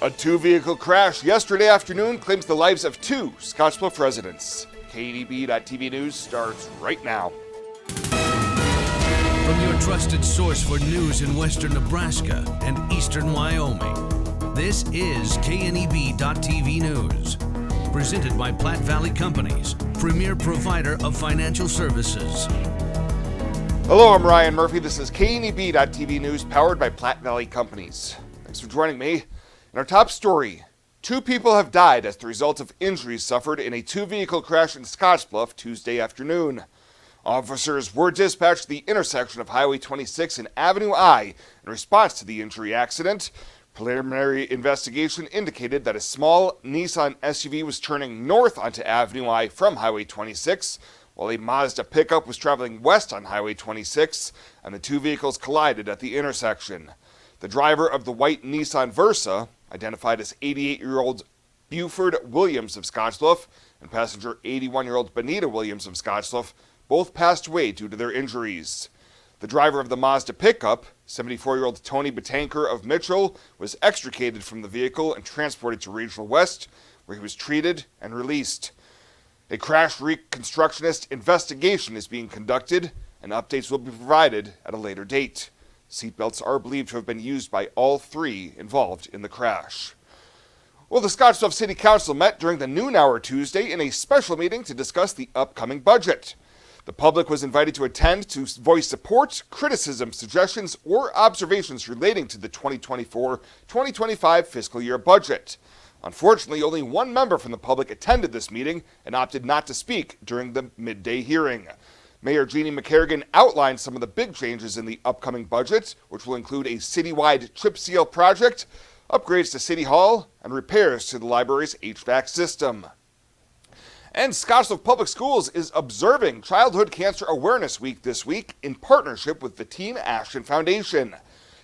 A two-vehicle crash yesterday afternoon claims the lives of two Scottsbluff residents. KNEB.TV News starts right now. From your trusted source for news in western Nebraska and eastern Wyoming, this is KNEB.TV News. Presented by Platte Valley Companies, premier provider of financial services. Hello, I'm Ryan Murphy. This is KNEB.TV News powered by Platte Valley Companies. Thanks for joining me. In our top story, two people have died as the result of injuries suffered in a two-vehicle crash in Scottsbluff Tuesday afternoon. Officers were dispatched to the intersection of Highway 26 and Avenue I in response to the injury accident. Preliminary investigation indicated that a small Nissan SUV was turning north onto Avenue I from Highway 26, while a Mazda pickup was traveling west on Highway 26, and the two vehicles collided at the intersection. The driver of the white Nissan Versa, identified as 88-year-old Buford Williams of Scottsbluff, and passenger 81-year-old Benita Williams of Scottsbluff, both passed away due to their injuries. The driver of the Mazda pickup, 74-year-old Tony Betanker of Mitchell, was extricated from the vehicle and transported to Regional West, where he was treated and released. A crash reconstructionist investigation is being conducted, and updates will be provided at a later date. Seatbelts are believed to have been used by all three involved in the crash. Well, the Scottsbluff City Council met during the noon hour Tuesday in a special meeting to discuss the upcoming budget. The public was invited to attend to voice support, criticism, suggestions, or observations relating to the 2024-2025 fiscal year budget. Unfortunately, only one member from the public attended this meeting and opted not to speak during the midday hearing. Mayor Jeannie McCarrigan outlined some of the big changes in the upcoming budget, which will include a citywide chip seal project, upgrades to City Hall, and repairs to the library's HVAC system. And Scottsbluff Public Schools is observing Childhood Cancer Awareness Week this week in partnership with the Team Ashton Foundation.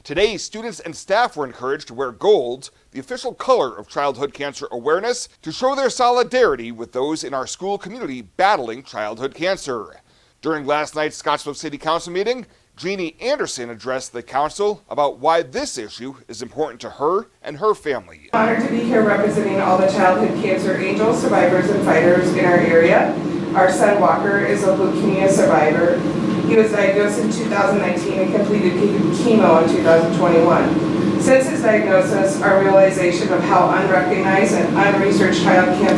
Today, students and staff were encouraged to wear gold, the official color of childhood cancer awareness, to show their solidarity with those in our school community battling childhood cancer. During last night's Scottsbluff City Council meeting, Jeannie Anderson addressed the council about why this issue is important to her and her family. I'm honored to be here representing all the childhood cancer angels, survivors, and fighters in our area. Our son Walker is a leukemia survivor. He was diagnosed in 2019 and completed chemo in 2021. Since his diagnosis, our realization of how unrecognized and unresearched childhood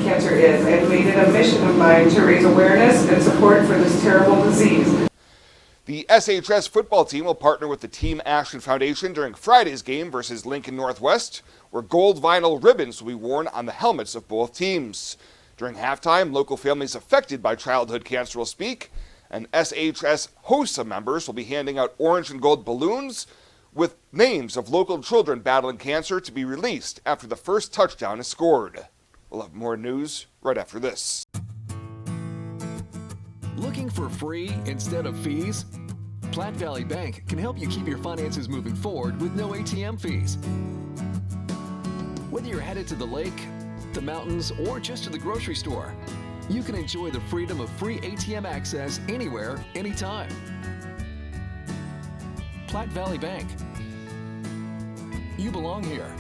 cancer is, I've made it a mission of mine to raise awareness and support for this terrible disease. The SHS football team will partner with the Team Ashton Foundation during Friday's game versus Lincoln Northwest, where gold vinyl ribbons will be worn on the helmets of both teams. During halftime, local families affected by childhood cancer will speak, and SHS HOSA members will be handing out orange and gold balloons with names of local children battling cancer to be released after the first touchdown is scored. We'll have more news right after this. Looking for free instead of fees? Platte Valley Bank can help you keep your finances moving forward with no ATM fees. Whether you're headed to the lake, the mountains, or just to the grocery store, you can enjoy the freedom of free ATM access anywhere, anytime. Platte Valley Bank. You belong here.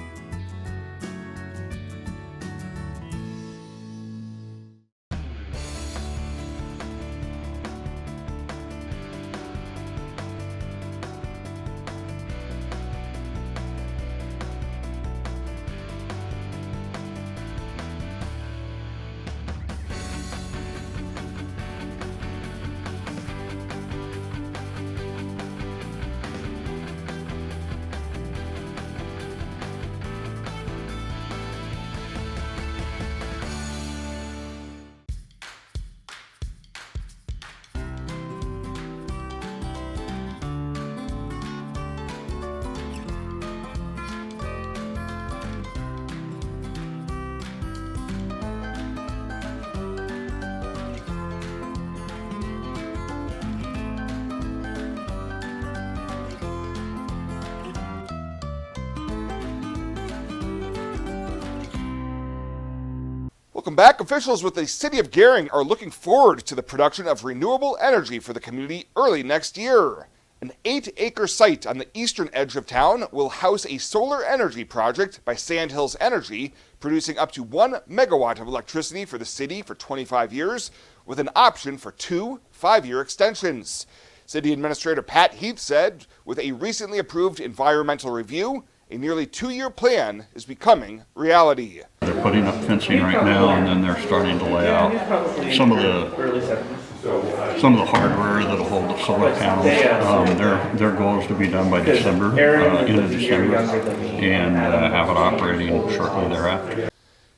Welcome back. Officials with the City of Gering are looking forward to the production of renewable energy for the community early next year. An 8-acre site on the eastern edge of town will house a solar energy project by Sandhills Energy, producing up to 1 megawatt of electricity for the city for 25 years, with an option for 2 5-year extensions. City Administrator Pat Heath said, with a recently approved environmental review, a nearly 2-year plan is becoming reality. They're putting up fencing right now, and then they're starting to lay out some of the hardware that'll hold the solar panels. Their goal is to be done by December, end of December, and have it operating shortly thereafter.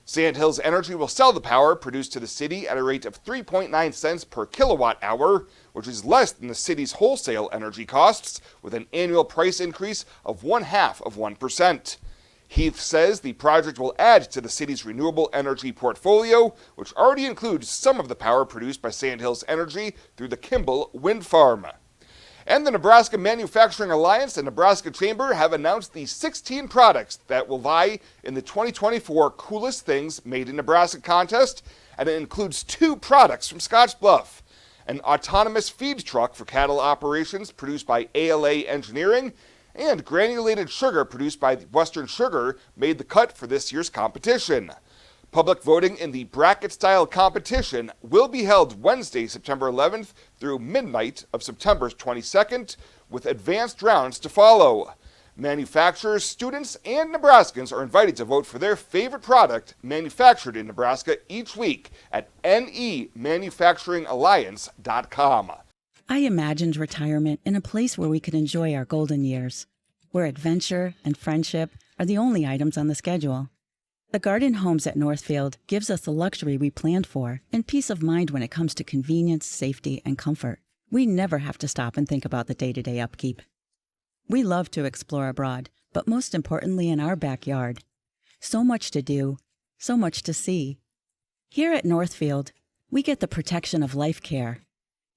Sandhills Energy will sell the power produced to the city at a rate of 3.9 cents per kilowatt hour, which is less than the city's wholesale energy costs, with an annual price increase of 0.5%. Heath says the project will add to the city's renewable energy portfolio, which already includes some of the power produced by Sandhills Energy through the Kimball Wind Farm. And the Nebraska Manufacturing Alliance and Nebraska Chamber have announced the 16 products that will vie in the 2024 Coolest Things Made in Nebraska contest, and it includes 2 products from Scottsbluff: an autonomous feed truck for cattle operations produced by ALA Engineering, and granulated sugar produced by Western Sugar made the cut for this year's competition. Public voting in the bracket-style competition will be held Wednesday, September 11th through midnight of September 22nd, with advanced rounds to follow. Manufacturers, students, and Nebraskans are invited to vote for their favorite product manufactured in Nebraska each week at nemanufacturingalliance.com. I imagined retirement in a place where we could enjoy our golden years, where adventure and friendship are the only items on the schedule. The Garden Homes at Northfield gives us the luxury we planned for and peace of mind when it comes to convenience, safety, and comfort. We never have to stop and think about the day-to-day upkeep. We love to explore abroad, but most importantly in our backyard. So much to do, so much to see. Here at Northfield, we get the protection of life care,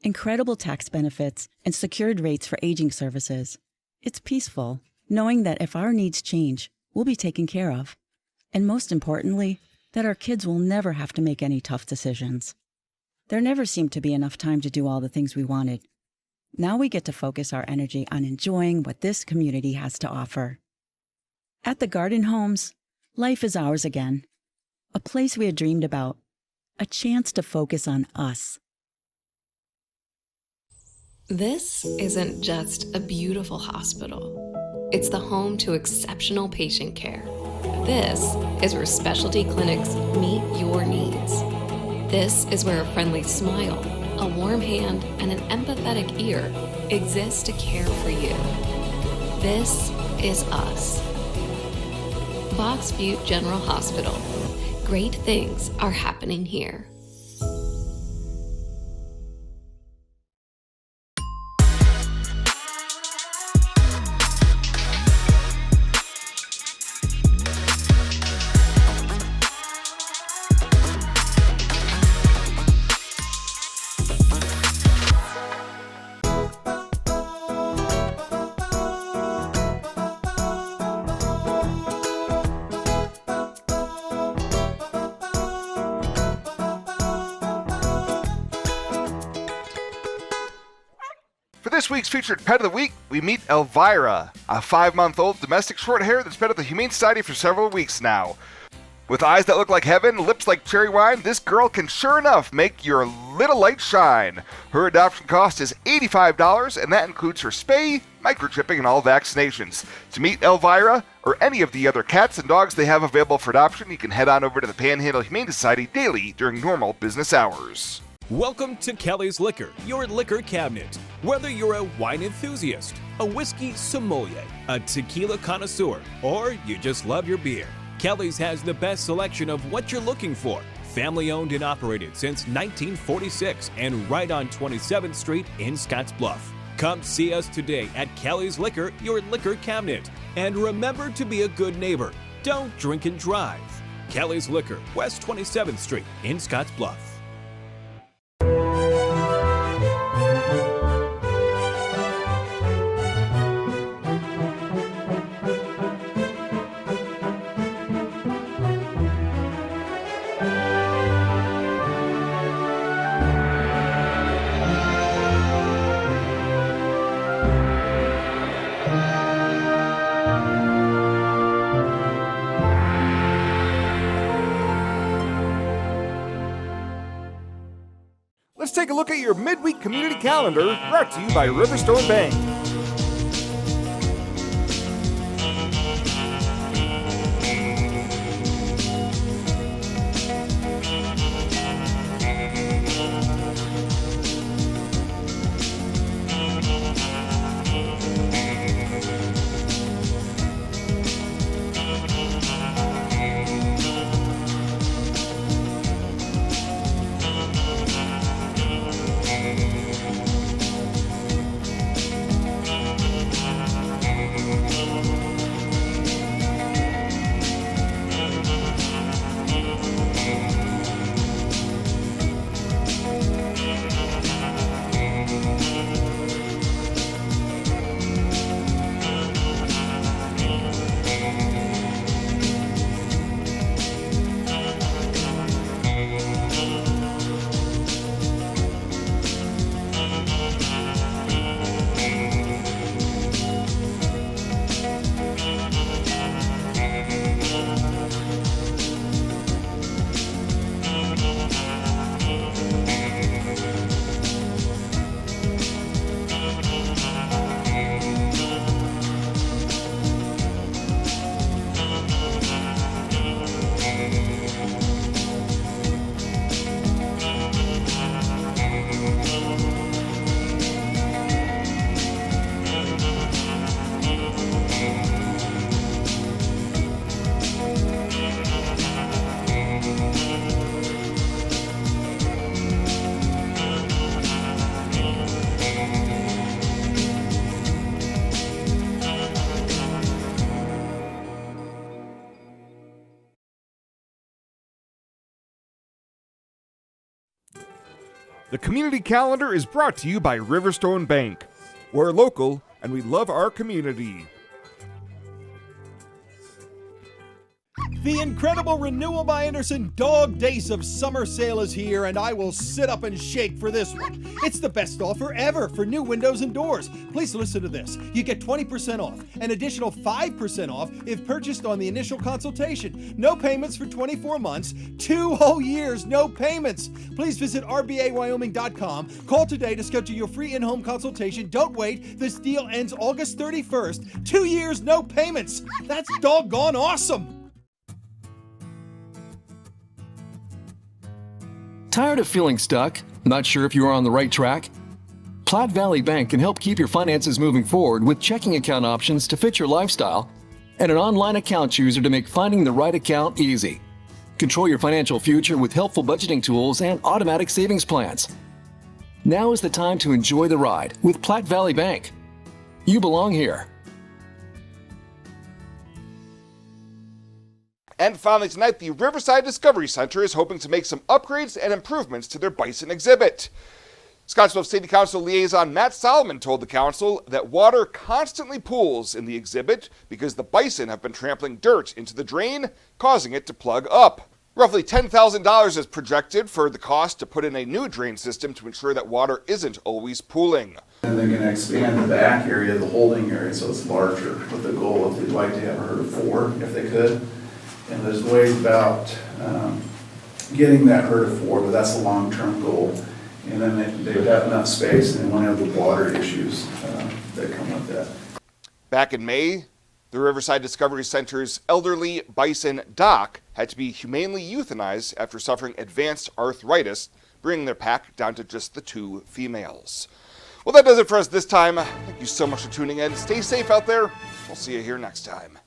incredible tax benefits, and secured rates for aging services. It's peaceful, knowing that if our needs change, we'll be taken care of. And most importantly, that our kids will never have to make any tough decisions. There never seemed to be enough time to do all the things we wanted. Now we get to focus our energy on enjoying what this community has to offer. At the Garden Homes, life is ours again. A place we had dreamed about. A chance to focus on us. This isn't just a beautiful hospital. It's the home to exceptional patient care. This is where specialty clinics meet your needs. This is where a friendly smile, a warm hand, and an empathetic ear exist to care for you. This is us. Box Butte General Hospital. Great things are happening here. For this week's featured Pet of the Week, we meet Elvira, a 5-month-old domestic short hair that's been at the Humane Society for several weeks now. With eyes that look like heaven, lips like cherry wine, this girl can sure enough make your little light shine. Her adoption cost is $85, and that includes her spay, microchipping, and all vaccinations. To meet Elvira, or any of the other cats and dogs they have available for adoption, you can head on over to the Panhandle Humane Society daily during normal business hours. Welcome to Kelly's Liquor, your liquor cabinet. Whether you're a wine enthusiast, a whiskey sommelier, a tequila connoisseur, or you just love your beer, Kelly's has the best selection of what you're looking for. Family owned and operated since 1946 and right on 27th Street in Scottsbluff. Come see us today at Kelly's Liquor, your liquor cabinet. And remember to be a good neighbor. Don't drink and drive. Kelly's Liquor, West 27th Street in Scottsbluff. take a look at your midweek community calendar, brought to you by Riverstone Bank. The community calendar is brought to you by Riverstone Bank. We're local and we love our community. The incredible Renewal by Andersen Dog Days of Summer Sale is here, and I will sit up and shake for this one. It's the best offer ever for new windows and doors. Please listen to this. You get 20% off, an additional 5% off if purchased on the initial consultation. No payments for 24 months, 2 whole years, no payments. Please visit rbawyoming.com. Call today to schedule your free in-home consultation. Don't wait. This deal ends August 31st. 2 years, no payments. That's doggone awesome. Tired of feeling stuck? Not sure if you are on the right track? Platte Valley Bank can help keep your finances moving forward with checking account options to fit your lifestyle and an online account chooser to make finding the right account easy. Control your financial future with helpful budgeting tools and automatic savings plans. Now is the time to enjoy the ride with Platte Valley Bank. You belong here. And finally tonight, the Riverside Discovery Center is hoping to make some upgrades and improvements to their bison exhibit. Scottsbluff City Council liaison Matt Solomon told the council that water constantly pools in the exhibit because the bison have been trampling dirt into the drain, causing it to plug up. Roughly $10,000 is projected for the cost to put in a new drain system to ensure that water isn't always pooling. And they're going to expand the back area, the holding area, so it's larger, with the goal if they'd like to have a herd of 4 if they could. And there's ways about getting that herd of 4, but that's a long-term goal. And then they would have enough space and they won't have the water issues that come with that. Back in May, the Riverside Discovery Center's elderly bison Doc had to be humanely euthanized after suffering advanced arthritis, bringing their pack down to just the 2 females. Well, that does it for us this time. Thank you so much for tuning in. Stay safe out there. We'll see you here next time.